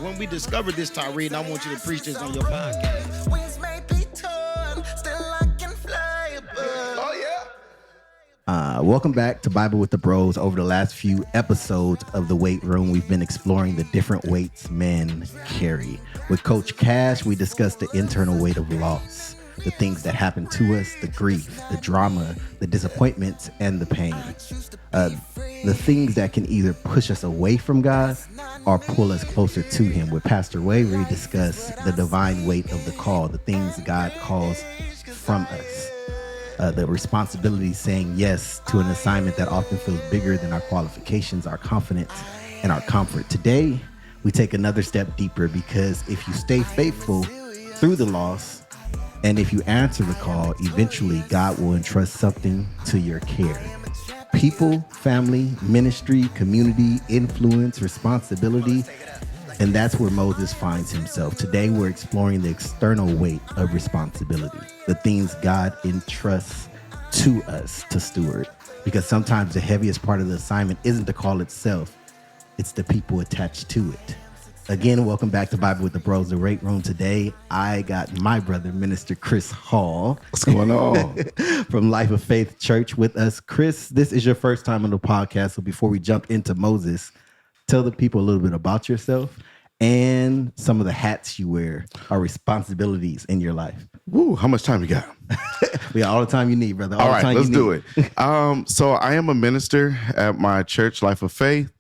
When we discovered this, Tyree, and I want you to preach this on your podcast. Wings may be torn, still I can fly above. Oh, yeah. Welcome back to Bible with the Bros. Over the last few episodes of The Weight Room, we've been exploring the different weights men carry. With Coach Cash, we discussed the internal weight of loss, the things that happen to us, the grief, the drama, the disappointments, and the pain. The things that can either push us away from God or pull us closer to Him. With Pastor Way, we discuss the divine weight of the call, the things God calls from us. The responsibility saying yes to an assignment that often feels bigger than our qualifications, our confidence, and our comfort. Today, we take another step deeper because if you stay faithful through the loss, and if you answer the call, eventually God will entrust something to your care. People, family, ministry, community, influence, responsibility, and that's where Moses finds himself. Today, we're exploring the external weight of responsibility, the things God entrusts to us to steward. Because sometimes the heaviest part of the assignment isn't the call itself, it's the people attached to it. Again, welcome back to Bible with the Bros, the Weight Room. Today, I got my brother, Minister Chris Hall. What's going on? From Life of Faith Church with us. Chris, this is your first time on the podcast, so before we jump into Moses, tell the people a little bit about yourself and some of the hats you wear or responsibilities in your life. Woo, how much time you got? We got all the time you need, brother. All right, let's do it. So I am a minister at my church, Life of Faith,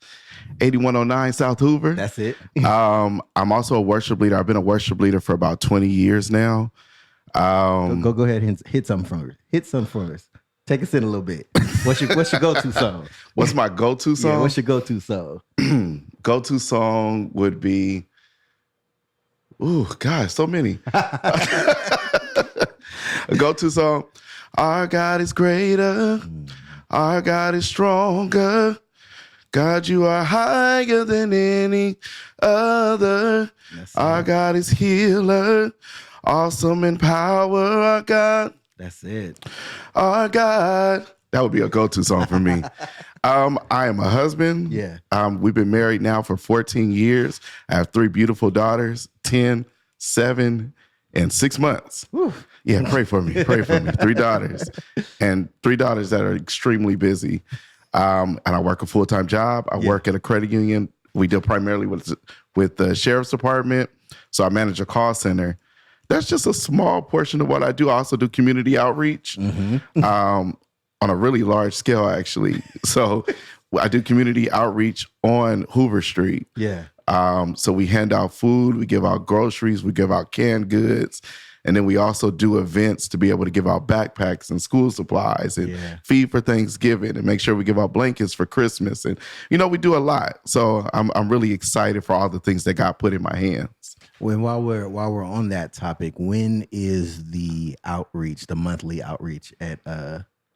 8109 South Hoover. That's it. I'm also a worship leader. I've been a worship leader for about 20 years now. Go ahead and hit something for us. Hit something for us. Take us in a little bit. What's your go-to song? What's my go-to song? Yeah, what's your go-to song? Go-to song would be, ooh, gosh, so many. A go-to song, our God is greater, our God is stronger, God, you are higher than any other, our God is healer, awesome in power, our God. That's it. Our God. That would be a go-to song for me. I am a husband. Yeah. We've been married now for 14 years. I have 3 beautiful daughters, 10, 7, and 6 months. Whew. Yeah, pray for me. Pray for me. 3 daughters. And 3 daughters that are extremely busy. And I work a full-time job. I work at a credit union. We deal primarily with the sheriff's department. So I manage a call center. That's just a small portion of what I do. I also do community outreach. On a really large scale, actually. So I do community outreach on Hoover Street. Yeah. So we hand out food, we give out groceries, we give out canned goods, and then we also do events to be able to give out backpacks and school supplies and feed for Thanksgiving and make sure we give out blankets for Christmas. And, we do a lot. So I'm really excited for all the things that God put in my hands. Well, while we're on that topic, when is the outreach, the monthly outreach at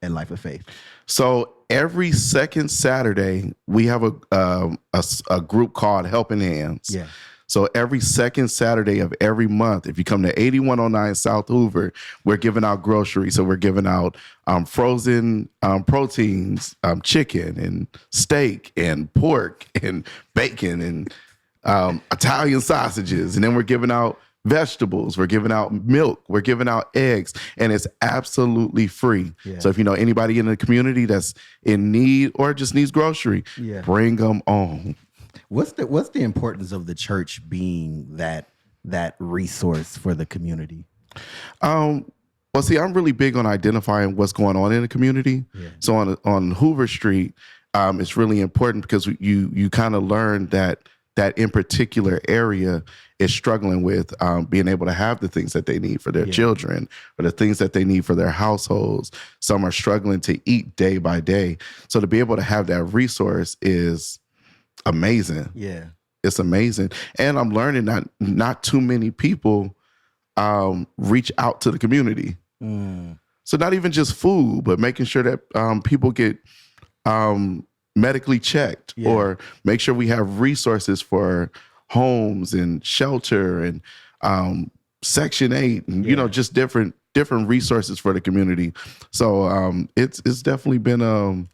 Life of Faith? So every second Saturday, we have a group called Helping Hands. Yeah. So every second Saturday of every month, if you come to 8109 South Hoover, we're giving out groceries. So we're giving out frozen proteins, chicken and steak and pork and bacon and Italian sausages. And then we're giving out vegetables, we're giving out milk, we're giving out eggs, and it's absolutely free. Yeah. So if you know anybody in the community that's in need or just needs grocery, bring them on. What's the importance of the church being that resource for the community? Well, see, I'm really big on identifying what's going on in the community. Yeah. So on Hoover Street, it's really important because you kind of learn that in particular area is struggling with being able to have the things that they need for their children or the things that they need for their households. Some are struggling to eat day by day. So to be able to have that resource is amazing. Yeah. It's amazing. And I'm learning that not too many people reach out to the community. So not even just food, but making sure that people get medically checked or make sure we have resources for homes and shelter and Section 8 and, just different resources for the community. So it's definitely been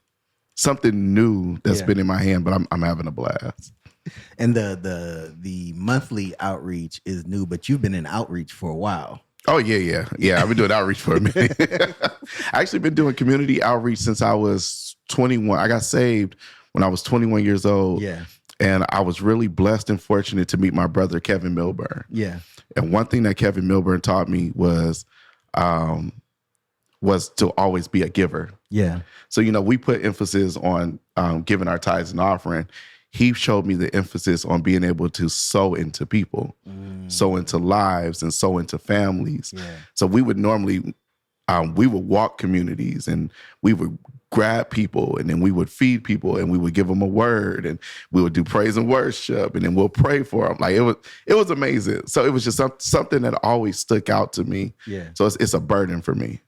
something new that's been in my hand, but I'm having a blast. And the monthly outreach is new, but you've been in outreach for a while. Oh, yeah. I've been doing outreach for a minute. I actually been doing community outreach since I was 21. I got saved when I was 21 years old. Yeah. And I was really blessed and fortunate to meet my brother, Kevin Milburn. Yeah. And one thing that Kevin Milburn taught me was to always be a giver. Yeah. So, we put emphasis on giving our tithes and offering. He showed me the emphasis on being able to sow into people, sow into lives, and sow into families. Yeah. So we would normally, we would walk communities and we would grab people and then we would feed people and we would give them a word and we would do praise and worship and then we'll pray for them. Like it was amazing. So it was just something that always stuck out to me. Yeah. So it's a burden for me.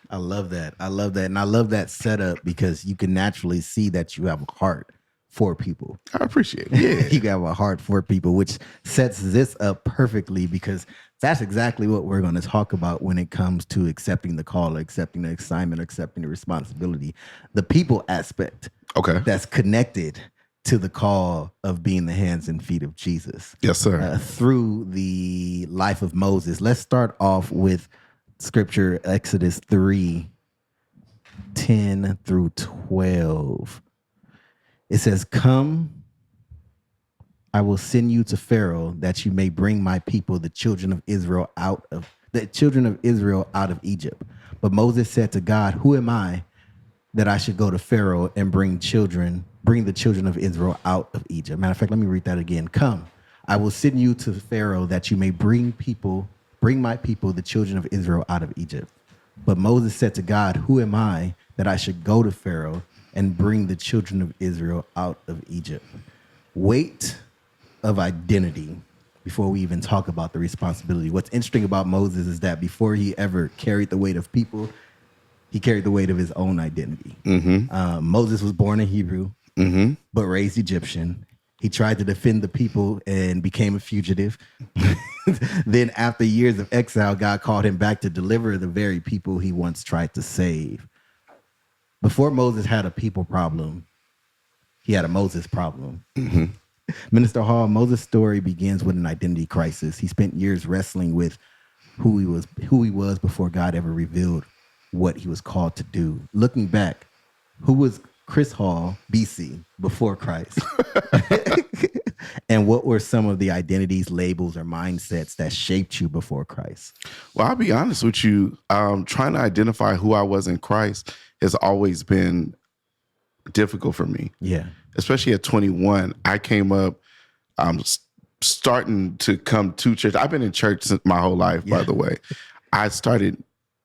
I love that. And I love that setup because you can naturally see that you have a heart for people. I appreciate it. Yeah. You have a heart for people, which sets this up perfectly because that's exactly what we're going to talk about when it comes to accepting the call, accepting the assignment, accepting the responsibility, the people aspect. Okay. That's connected to the call of being the hands and feet of Jesus. Yes, sir. Through the life of Moses. Let's start off with scripture, Exodus 3:10 through 12. It says, "Come, I will send you to Pharaoh that you may bring my people, the children of Israel out of Egypt. But Moses said to God, who am I that I should go to Pharaoh and bring the children of Israel out of Egypt?" Matter of fact, let me read that again. "Come, I will send you to Pharaoh that you may bring my people, the children of Israel out of Egypt. But Moses said to God, who am I that I should go to Pharaoh and bring the children of Israel out of Egypt?" Weight of identity before we even talk about the responsibility. What's interesting about Moses is that before he ever carried the weight of people, he carried the weight of his own identity. Moses was born a Hebrew, but raised Egyptian. He tried to defend the people and became a fugitive. Then after years of exile, God called him back to deliver the very people he once tried to save. Before Moses had a people problem, he had a Moses problem. Minister Hall, Moses' story begins with an identity crisis. He spent years wrestling with who he was before God ever revealed what he was called to do. Looking back, who was Chris Hall, BC, before Christ? And what were some of the identities, labels, or mindsets that shaped you before Christ? Well, I'll be honest with you. Trying to identify who I was in Christ has always been difficult for me. Yeah. Especially at 21, I came up starting to come to church. I've been in church since my whole life, by the way. I started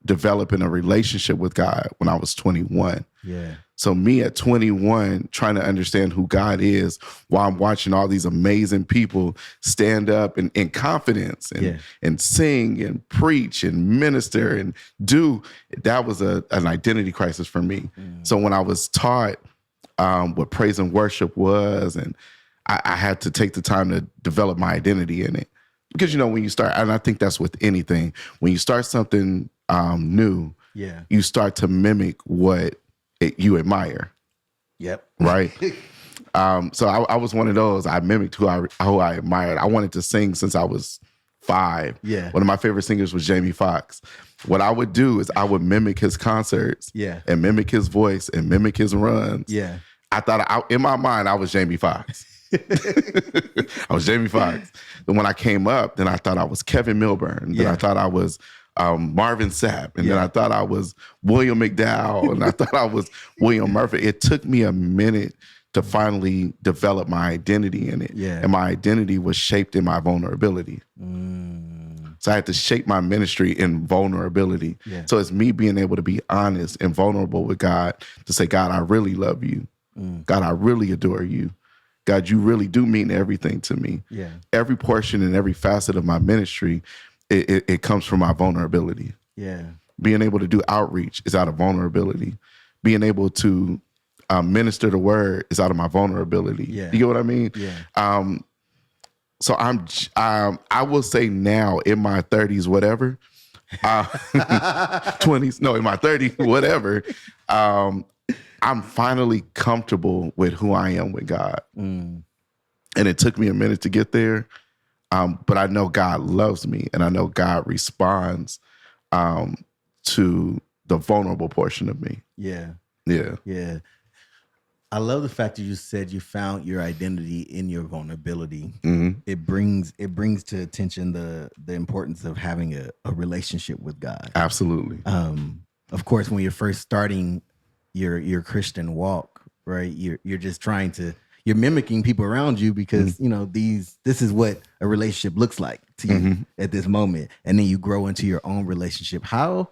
developing a relationship with God when I was 21. Yeah. So me at 21, trying to understand who God is while I'm watching all these amazing people stand up and in confidence and sing and preach and minister and do, that was an identity crisis for me. So when I was taught what praise and worship was, and I had to take the time to develop my identity in it. Because, when you start, and I think that's with anything, when you start something new, you start to mimic what you admire. Yep. Right? So I was one of those. I mimicked who I admired. I wanted to sing since I was 5. Yeah. One of my favorite singers was Jamie Foxx. What I would do is I would mimic his concerts and mimic his voice and mimic his runs. Yeah. I thought in my mind, I was Jamie Foxx. I was Jamie Foxx. Then when I came up, then I thought I was Kevin Milburn. Then I thought I was Marvin Sapp. And then I thought I was William McDowell. And I thought I was William Murphy. It took me a minute to finally develop my identity in it. Yeah. And my identity was shaped in my vulnerability. So I had to shape my ministry in vulnerability. Yeah. So it's me being able to be honest and vulnerable with God to say, God, I really love you. God, I really adore you. God, you really do mean everything to me. Yeah. Every portion and every facet of my ministry, it comes from my vulnerability. Yeah. Being able to do outreach is out of vulnerability. Being able to minister the word is out of my vulnerability. Yeah. You get what I mean? Yeah. So I will say now in my 30s, whatever, 20s, no, in my 30s, whatever, I'm finally comfortable with who I am with God. And And it took me a minute to get there. But I know God loves me, and I know God responds to the vulnerable portion of me. Yeah. Yeah. Yeah. I love the fact that you said you found your identity in your vulnerability. Mm-hmm. It brings to attention the importance of having a relationship with God. Absolutely. Of course, when you're first starting your Christian walk, right? You're just trying to, you're mimicking people around you because you know this is what a relationship looks like to you at this moment, and then you grow into your own relationship. How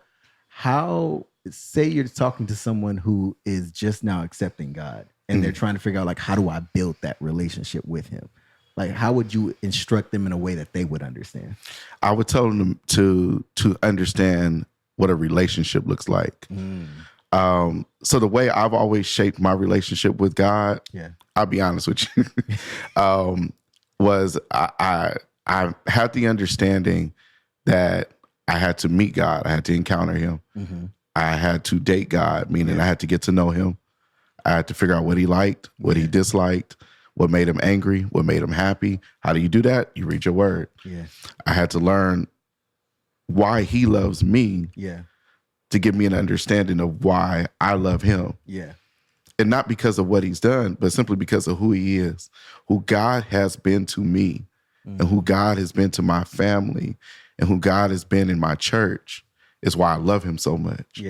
say you're talking to someone who is just now accepting God and they're trying to figure out, like, how do I build that relationship with him? Like, how would you instruct them in a way that they would understand? I would tell them to understand what a relationship looks like. So the way I've always shaped my relationship with God, I'll be honest with you, was I had the understanding that I had to meet God. I had to encounter him. I had to date God, meaning I had to get to know him. I had to figure out what he liked, what he disliked, what made him angry, what made him happy. How do you do that? You read your word. I had to learn why he loves me to give me an understanding of why I love him. And not because of what he's done, but simply because of who he is, who God has been to me, and who God has been to my family, and who God has been in my church is why I love him so much.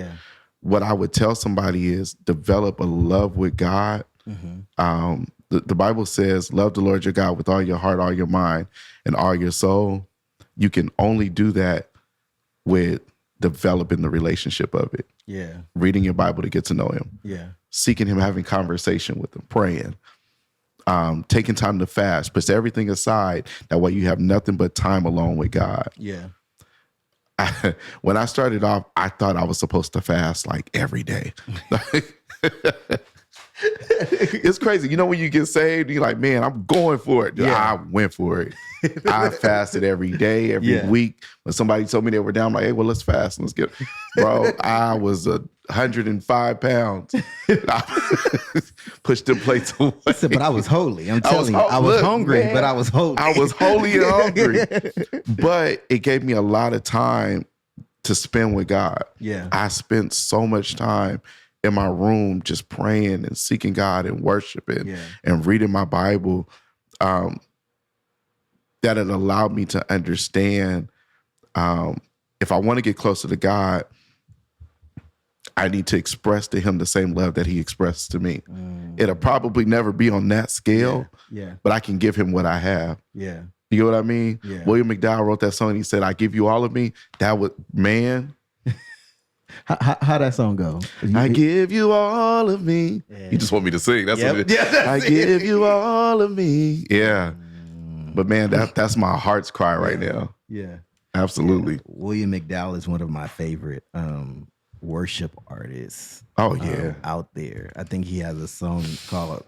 What I would tell somebody is develop a love with God. The Bible says, love the Lord your God with all your heart, all your mind, and all your soul. You can only do that with developing the relationship of it. Reading your Bible to get to know him. Seeking him, having conversation with him, praying. Taking time to fast, push everything aside. That way you have nothing but time alone with God. When I started off, I thought I was supposed to fast like every day. It's crazy. You know, when you get saved, you're like, man, I'm going for it. I went for it. I fasted every day, every week. When somebody told me they were down, I'm like, hey, well, let's fast. Let's get, bro, I was 105 pounds. Pushed the plates away. Listen, but I was holy. I'm telling you, I was hungry, man, but I was holy. I was holy and hungry. But it gave me a lot of time to spend with God. I spent so much time in my room just praying and seeking God and worshiping and reading my Bible, that it allowed me to understand if I want to get closer to God, I need to express to him the same love that he expressed to me. It'll probably never be on that scale, but I can give him what I have. You know what I mean? William McDowell wrote that song and he said, I give you all of me. That would, man. How that song go? I give you all of me. You just want me to sing. That's what it is. I give you all of me. But man, that's my heart's cry right now. Absolutely. William McDowell is one of my favorite worship artists. Out there. I think he has a song called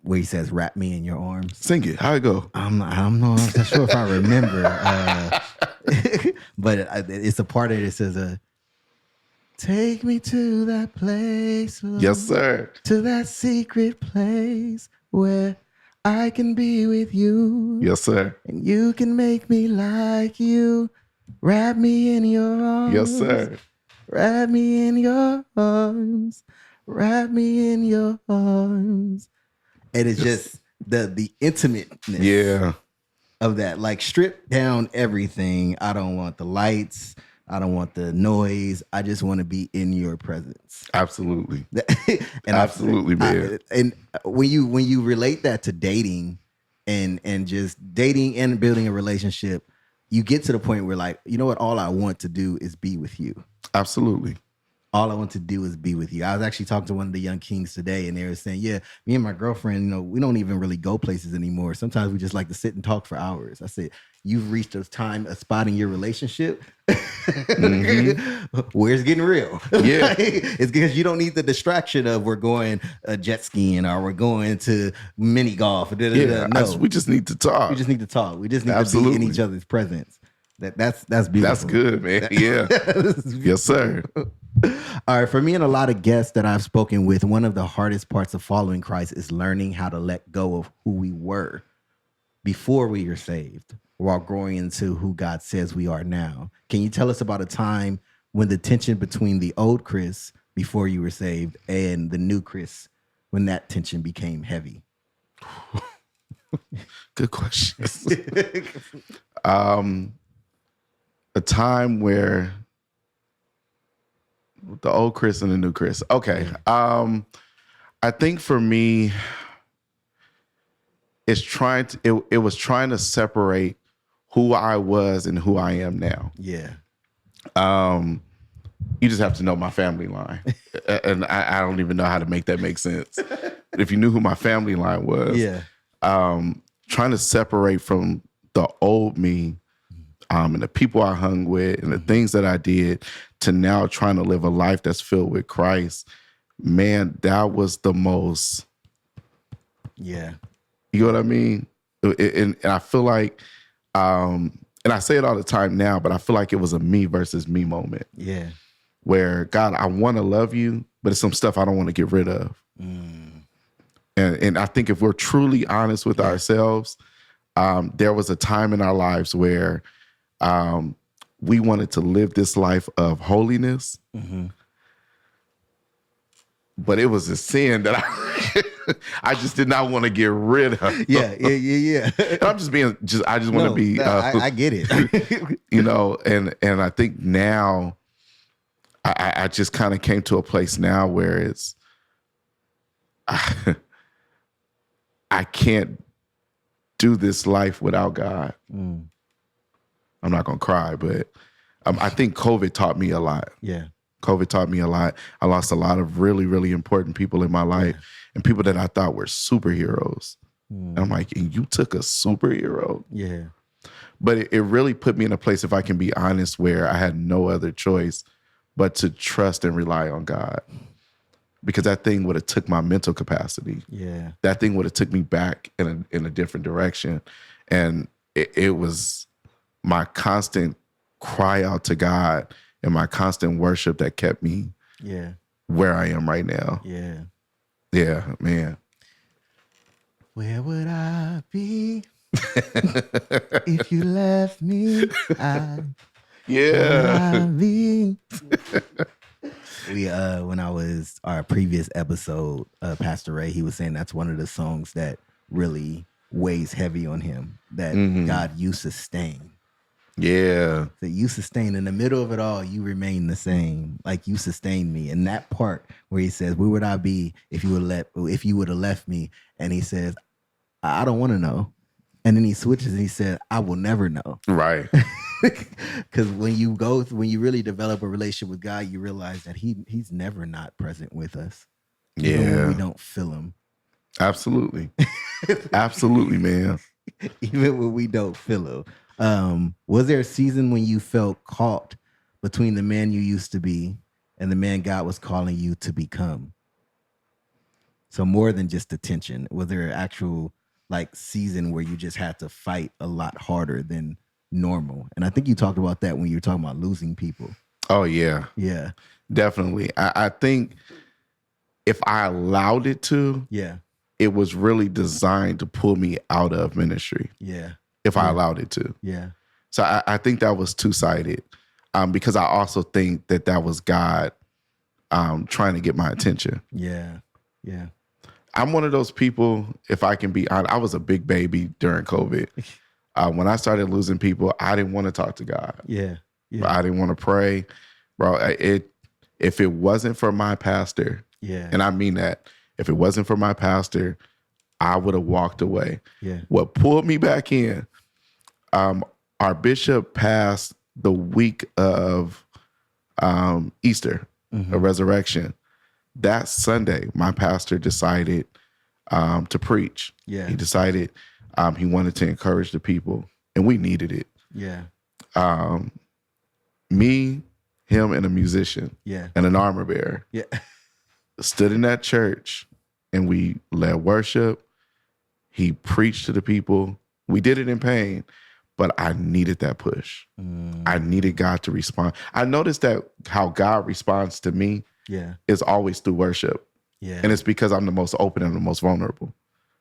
where he says, "Wrap me in your arms." Sing it. How it go? I'm not sure if I remember, but it's a part of it that says, "Take me to that place, Lord, yes, sir, to that secret place where I can be with you, yes, sir, and you can make me like you. Wrap me in your arms, yes, sir. Wrap me in your arms, wrap me in your arms." And it's just the intimateness of that. Like, strip down everything. I don't want the lights. I don't want the noise. I just want to be in your presence. Absolutely. And absolutely, man. And when you relate that to dating and just dating and building a relationship, you get to the point where, like, you know what? All I want to do is be with you. Absolutely. All I want to do is be with you. I was actually talking to one of the young kings today, and they were saying, yeah, me and my girlfriend, you know, we don't even really go places anymore. Sometimes we just like to sit and talk for hours. I said, you've reached a spot in your relationship where it's getting real. It's because you don't need the distraction of we're going jet skiing or we're going to mini golf. No. We just need to talk. We just need to talk. We just need to be in each other's presence. That's beautiful. That's good, man. Yeah. Yes, sir. All right. For me and a lot of guests that I've spoken with, one of the hardest parts of following Christ is learning how to let go of who we were before we were saved while growing into who God says we are now. Can you tell us about a time when the tension between the old Chris before you were saved and the new Chris, when that tension became heavy? Good question. A time where the old Chris and the new Chris. Okay. I think for me, it was trying to separate who I was and who I am now. Yeah. You just have to know my family line. And I don't even know how to make that make sense. But if you knew who my family line was, Yeah. trying to separate from the old me, and the people I hung with and the things that I did to now trying to live a life that's filled with Christ, man, that was the most. Yeah. You know what I mean? And I feel like, and I say it all the time now, but I feel like it was a me versus me moment. Yeah. Where, God, I want to love you, but it's some stuff I don't want to get rid of. And I think if we're truly honest with ourselves, there was a time in our lives where we wanted to live this life of holiness, but it was a sin that I just did not want to get rid of. Yeah. And I'm I just want to be. I get it. You know, and I think now I just kind of came to a place now where it's I can't do this life without God. I'm not gonna cry, but I think COVID taught me a lot. Yeah. COVID taught me a lot. I lost a lot of really, really important people in my life and people that I thought were superheroes. And I'm like, and you took a superhero? Yeah. But it really put me in a place, if I can be honest, where I had no other choice but to trust and rely on God. Because that thing would have took my mental capacity. Yeah. That thing would have took me back in a different direction. And it was my constant cry out to God and my constant worship that kept me where I am right now. Yeah. Yeah, man. Where would I be if you left me? Yeah. When I was our previous episode, Pastor Ray, he was saying that's one of the songs that really weighs heavy on him, that God, you sustain. Yeah. That you sustain in the middle of it all, you remain the same. Like you sustained me. And that part where he says, where would I be if you would have left me? And he says, I don't want to know. And then he switches and he said, I will never know. Right. Because when you really develop a relationship with God, you realize that he's never not present with us. Even when we don't feel him. Absolutely. Absolutely, man. Even when we don't feel him. Was there a season when you felt caught between the man you used to be and the man God was calling you to become? So more than just the tension, was there an actual season where you just had to fight a lot harder than normal? And I think you talked about that when you were talking about losing people. Oh, yeah. Yeah. Definitely. I think if I allowed it to, it was really designed to pull me out of ministry. Yeah. If I allowed it to. Yeah. So I think that was two-sided, because I also think that was God trying to get my attention. Yeah. Yeah. I'm one of those people, if I can be honest, I was a big baby during COVID. When I started losing people, I didn't want to talk to God. Yeah. Yeah. I didn't want to pray. Bro, if it wasn't for my pastor, and I mean that, if it wasn't for my pastor, I would have walked away. Yeah. What pulled me back in, our bishop passed the week of Easter, a resurrection. That Sunday, my pastor decided to preach. Yeah. He decided he wanted to encourage the people, and we needed it. Yeah. Me, him, and a musician, and an armor bearer, stood in that church, and we led worship. He preached to the people. We did it in pain, but I needed that push. I needed God to respond. I noticed that how God responds to me is always through worship. Yeah. And it's because I'm the most open and the most vulnerable.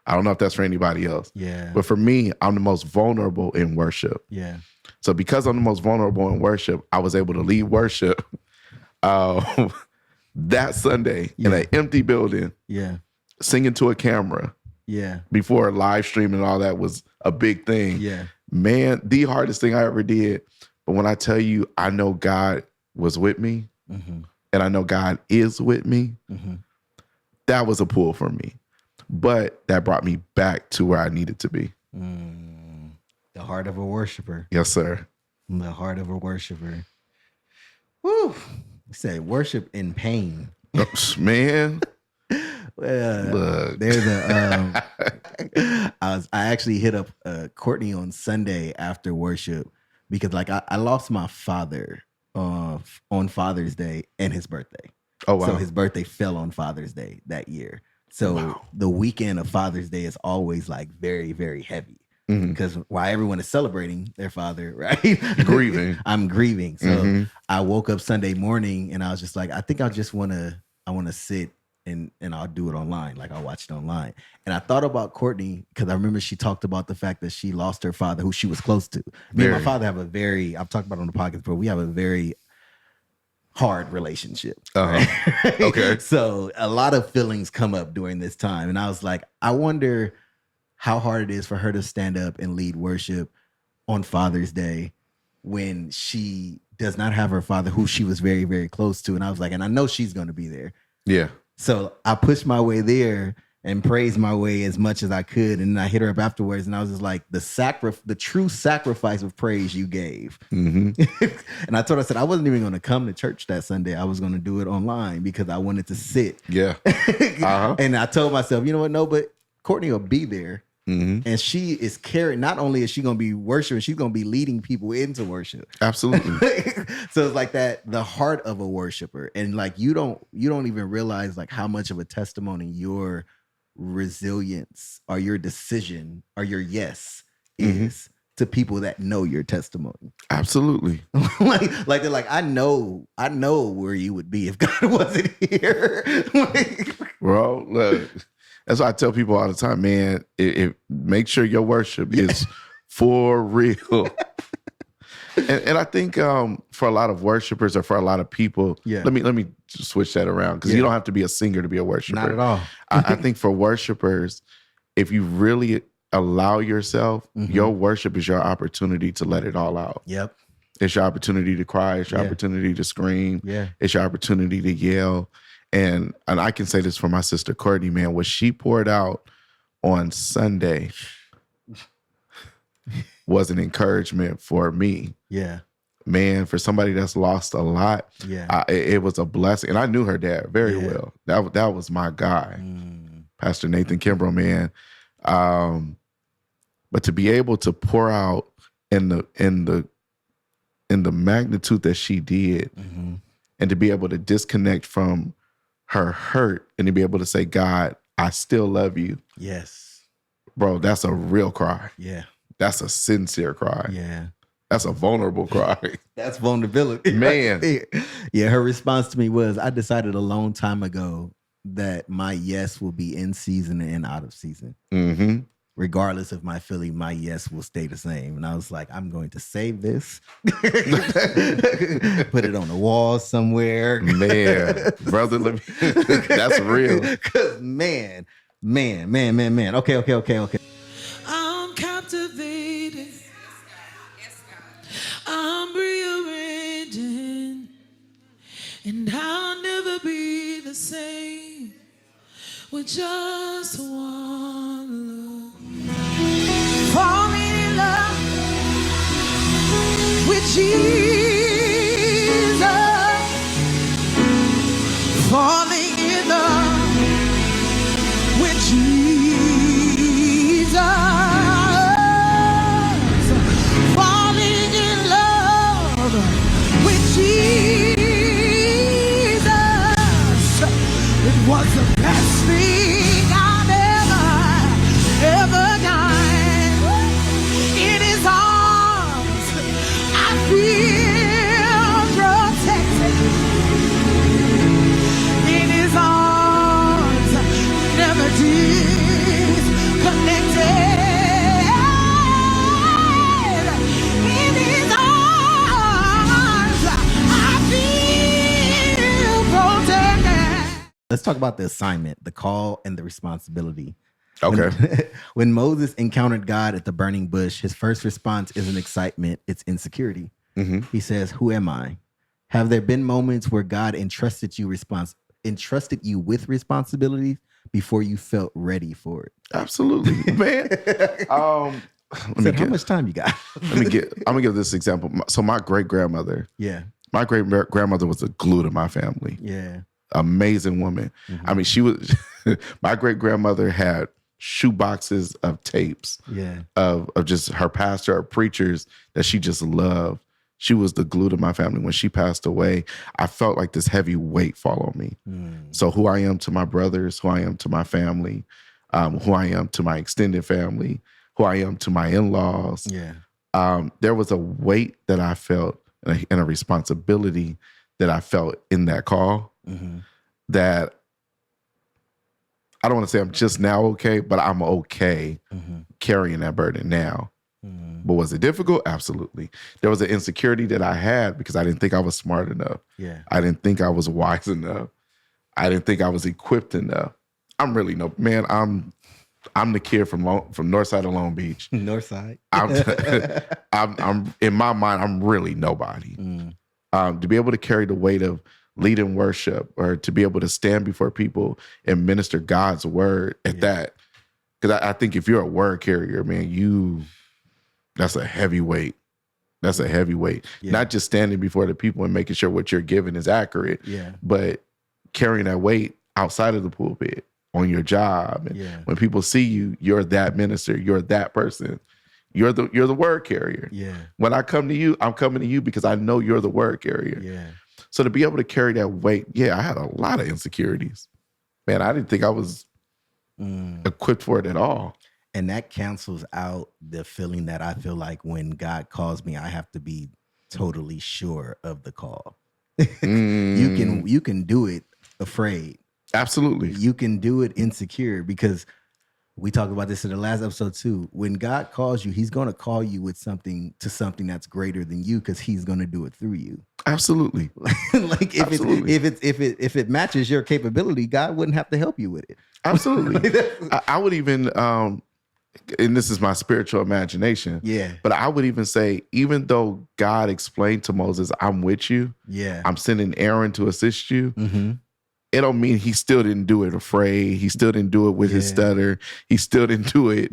I don't know if that's for anybody else. Yeah. But for me, I'm the most vulnerable in worship. Yeah. So because I'm the most vulnerable in worship, I was able to lead worship that Sunday in an empty building, singing to a camera. Yeah. Before live streaming and all that was a big thing. Yeah. Man, the hardest thing I ever did. But when I tell you, I know God was with me and I know God is with me, that was a pull for me. But that brought me back to where I needed to be. The heart of a worshiper. Yes, sir. The heart of a worshiper. Woo. You say worship in pain. Man. Well, look. There's a I actually hit up Courtney on Sunday after worship because like I lost my father on Father's Day and his birthday. Oh wow. So his birthday fell on Father's Day that year. So the weekend of Father's Day is always like very, very heavy because while everyone is celebrating their father, right? Grieving. I'm grieving. So I woke up Sunday morning and I was just like, I think I want to sit and I'll do it online. Like I'll watch it online. And I thought about Courtney because I remember she talked about the fact that she lost her father who she was close to. Me and my father have I've talked about it on the podcast, but we have a very hard relationship. Right? Okay. So a lot of feelings come up during this time. And I was like, I wonder how hard it is for her to stand up and lead worship on Father's Day when she does not have her father who she was very, very close to. And I was like, and I know she's going to be there. Yeah. So I pushed my way there and praised my way as much as I could. And then I hit her up afterwards and I was just like, the true sacrifice of praise you gave. And I told her, I said, I wasn't even going to come to church that Sunday. I was going to do it online because I wanted to sit. Yeah. And I told myself, you know what? No, but Courtney will be there. And she is carrying, not only is she going to be worshiping, she's going to be leading people into worship. Absolutely. So it's like that, the heart of a worshiper. And like, you don't even realize like how much of a testimony your resilience or your decision or your yes is to people that know your testimony. Absolutely. like they're like, I know where you would be if God wasn't here. Bro, look. That's why I tell people all the time, man, make sure your worship is for real. and I think for a lot of worshipers or for a lot of people, let me just switch that around because you don't have to be a singer to be a worshiper. Not at all. I think for worshipers, if you really allow yourself, your worship is your opportunity to let it all out. Yep. It's your opportunity to cry. It's your opportunity to scream. Yeah. It's your opportunity to yell. And I can say this for my sister Courtney, man, what she poured out on Sunday was an encouragement for me. Yeah. Man, for somebody that's lost a lot, it was a blessing. And I knew her dad very well. That was my guy, Pastor Nathan Kimbrough, man. But to be able to pour out in the magnitude that she did, and to be able to disconnect from her hurt and to be able to say, God, I still love you. Yes. Bro, that's a real cry. Yeah. That's a sincere cry. Yeah. That's a vulnerable cry. That's vulnerability. Man. Yeah, her response to me was, I decided a long time ago that my yes will be in season and out of season. Regardless of my feeling, my yes will stay the same. And I was like, I'm going to save this. Put it on the wall somewhere. Man, brother, that's real. Because man. Okay. I'm captivated. I'm rearranging. And I'll never be the same with just one look. Falling in love with Jesus. Falling in love with Jesus. Falling in love with Jesus. It was the best thing I've ever done. In his arms let's talk about the assignment, the call, and the responsibility. Okay. When Moses encountered God at the burning bush, his first response isn't excitement, it's insecurity. Mm-hmm. He says, "Who am I?" Have there been moments where God entrusted you with responsibilities before you felt ready for it? Absolutely, man. How much time you got? I'm gonna give this example. So my great grandmother, Yeah. my great grandmother was the glue to my family. Yeah. Amazing woman. Mhm. I mean, she was. My great grandmother had shoe boxes of tapes. Yeah. Of just her pastor or preachers that she just loved. She was the glue to my family. When she passed away, I felt like this heavy weight fall on me. So who I am to my brothers, who I am to my family, who I am to my extended family, who I am to my in-laws. Yeah. There was a weight that I felt and a responsibility that I felt in that call that I don't want to say I'm just now okay, but I'm okay carrying that burden now. But was it difficult? Absolutely. There was an insecurity that I had because I didn't think I was smart enough. Yeah. I didn't think I was wise enough. I didn't think I was equipped enough. I'm really no man. I'm the kid from north side of Long Beach. North side. I'm in my mind. I'm really nobody. To be able to carry the weight of leading worship or to be able to stand before people and minister God's word at that, because I think if you're a word carrier, man, that's a heavy weight. That's a heavy weight. Yeah. Not just standing before the people and making sure what you're giving is accurate, but carrying that weight outside of the pulpit on your job. And when people see you, you're that minister, you're that person. You're the word carrier. Yeah. When I come to you, I'm coming to you because I know you're the word carrier. Yeah. So to be able to carry that weight, I had a lot of insecurities. Man, I didn't think I was equipped for it at all. And that cancels out the feeling that I feel like when God calls me, I have to be totally sure of the call. You can do it afraid. Absolutely. You can do it insecure, because we talked about this in the last episode too. When God calls you, he's going to call you with something that's greater than you, because he's going to do it through you. Absolutely. Like if it matches your capability, God wouldn't have to help you with it. Absolutely. I would even and this is my spiritual imagination. Yeah. But I would even say, even though God explained to Moses, I'm with you. Yeah. I'm sending Aaron to assist you. Mm-hmm. It don't mean he still didn't do it afraid. He still didn't do it with his stutter. He still didn't do it,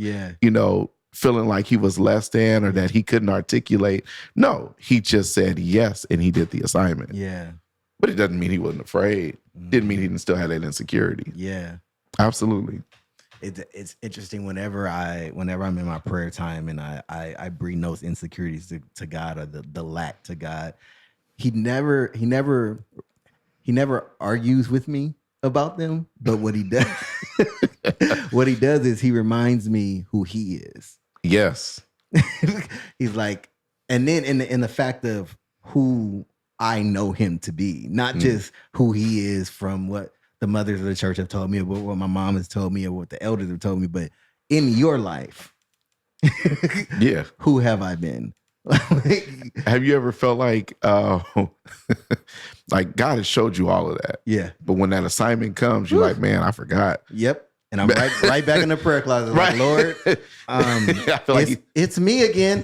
feeling like he was less than or that he couldn't articulate. No, he just said yes, and he did the assignment. Yeah. But it doesn't mean he wasn't afraid. Didn't mean he didn't still have that insecurity. Yeah. Absolutely. It's interesting whenever I'm in my prayer time and I bring those insecurities to God, or the lack to God. He never argues with me about them, but what he does is he reminds me who he is. Yes. He's like, and then in the fact of who I know him to be, not just who he is from what the mothers of the church have told me, or what my mom has told me, or what the elders have told me, but in your life, who have I been? Have you ever felt like like God has showed you all of that? Yeah. But when that assignment comes, you're like, man, I forgot. Yep. And I'm right back in the prayer closet. Like, Lord, I feel like it's me again.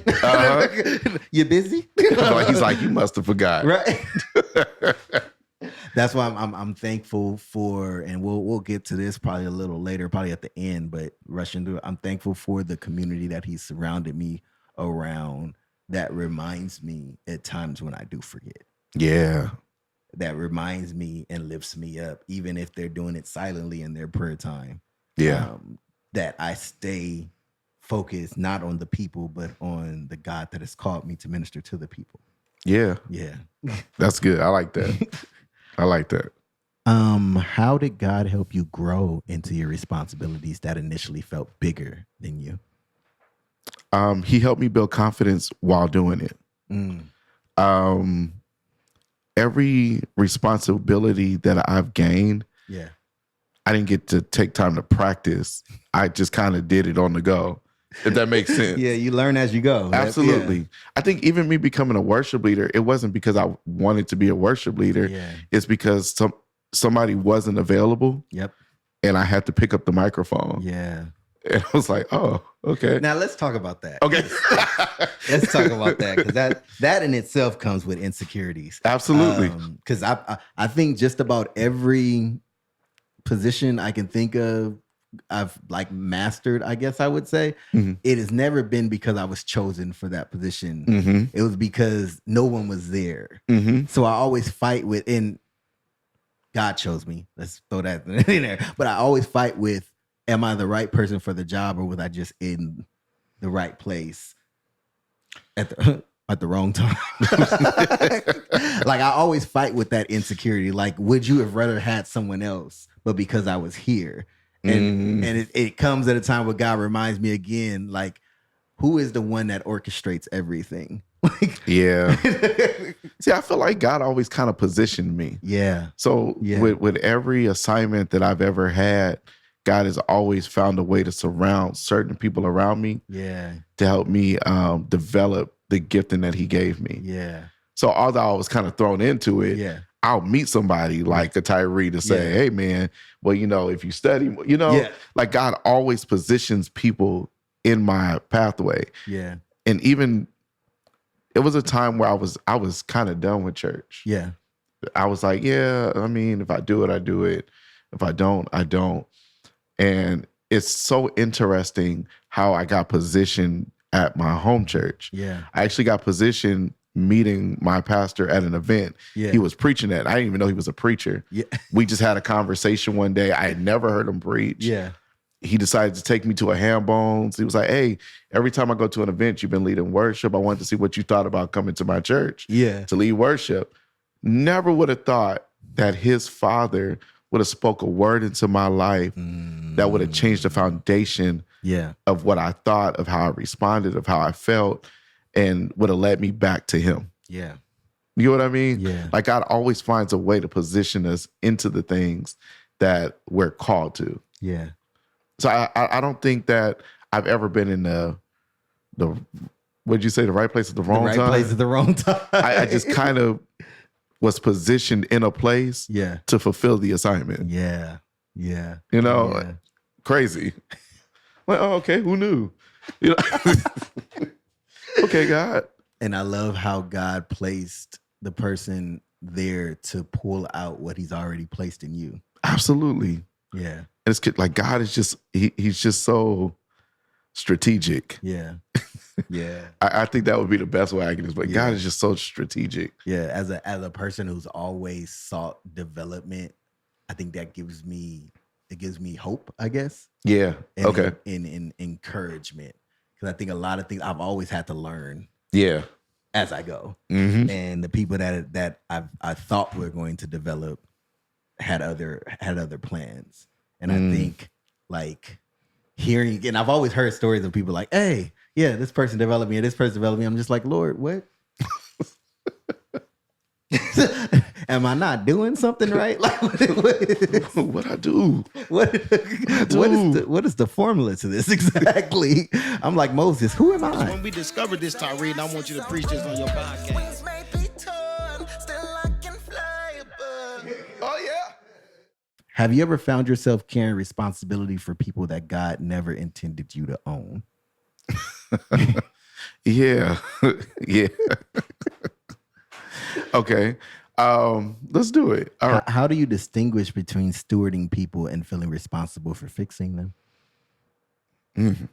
You busy? Like he's like, you must have forgot. Right. That's why I'm thankful for, and we'll get to this probably a little later, probably at the end, but rushing through. I'm thankful for the community that he's surrounded me around, that reminds me at times when I do forget. Yeah. That reminds me and lifts me up, even if they're doing it silently in their prayer time. Yeah. That I stay focused not on the people, but on the God that has called me to minister to the people. Yeah. Yeah. That's good. I like that. I like that. How did God help you grow into your responsibilities that initially felt bigger than you? He helped me build confidence while doing it. Every responsibility that I've gained, I didn't get to take time to practice. I just kind of did it on the go, if that makes sense. Yeah, you learn as you go. Absolutely. Yeah. I think even me becoming a worship leader, it wasn't because I wanted to be a worship leader. Yeah. It's because somebody wasn't available. Yep. And I had to pick up the microphone. Yeah. And I was like, oh, okay. Now let's talk about that. Okay. Let's talk about that, because that in itself comes with insecurities. Absolutely. Because I think just about every position I can think of, I've like mastered, I guess I would say. Mm-hmm. It has never been because I was chosen for that position. Mm-hmm. It was because no one was there. Mm-hmm. So I always fight with, and God chose me. Let's throw that in there. But I always fight with, am I the right person for the job, or was I just in the right place at the wrong time? Like, I always fight with that insecurity. Like, would you have rather had someone else, but because I was here? And it comes at a time where God reminds me again, like, who is the one that orchestrates everything? Yeah. See, I feel like God always kind of positioned me. Yeah. So with every assignment that I've ever had, God has always found a way to surround certain people around me. Yeah. To help me develop the gifting that He gave me. Yeah. So although I was kind of thrown into it, Yeah. I'll meet somebody like a Tyree to say, hey man, well, if you study, like God always positions people in my pathway. Yeah. And even it was a time where I was kind of done with church. Yeah. I was like, if I do it, I do it. If I don't, I don't. And it's so interesting how I got positioned at my home church. Yeah. I actually got positioned meeting my pastor at an event. Yeah. He was preaching at. I didn't even know he was a preacher. Yeah. We just had a conversation one day. I had never heard him preach. Yeah. He decided to take me to a ham bones. He was like, hey, every time I go to an event, you've been leading worship. I wanted to see what you thought about coming to my church to lead worship. Never would have thought that his father would have spoke a word into my life that would have changed the foundation of what I thought, of how I responded, of how I felt, and would have led me back to him. Yeah. You know what I mean? Yeah. Like, God always finds a way to position us into the things that we're called to. Yeah. So I don't think that I've ever been in the what'd you say, the right place at the wrong time? The right place at the wrong time. I just kind of was positioned in a place to fulfill the assignment. Yeah. Yeah. Crazy. Like, oh, okay, who knew? Okay, God. And I love how God placed the person there to pull out what He's already placed in you. Absolutely. Yeah. And it's like God is just, he's just so strategic. Yeah. Yeah. I think that would be the best way I can explain. God is just so strategic. Yeah. As a person who's always sought development, I think that gives me hope, I guess. Yeah. And okay. And encouragement. Because I think a lot of things I've always had to learn. Yeah. As I go. Mm-hmm. And the people that I thought were going to develop had other plans. And I think, like, hearing, and I've always heard stories of people like, hey, yeah, this person developed me, or this person developed me. I'm just like, Lord, what? Am I not doing something right? Like, what I do? What is the formula to this exactly? I'm like, Moses, who am I? When we discovered this, Tyree, and I want you to preach this on your podcast. Oh, yeah. Have you ever found yourself carrying responsibility for people that God never intended you to own? Yeah. Yeah. Okay. Let's do it. All right. How do you distinguish between stewarding people and feeling responsible for fixing them?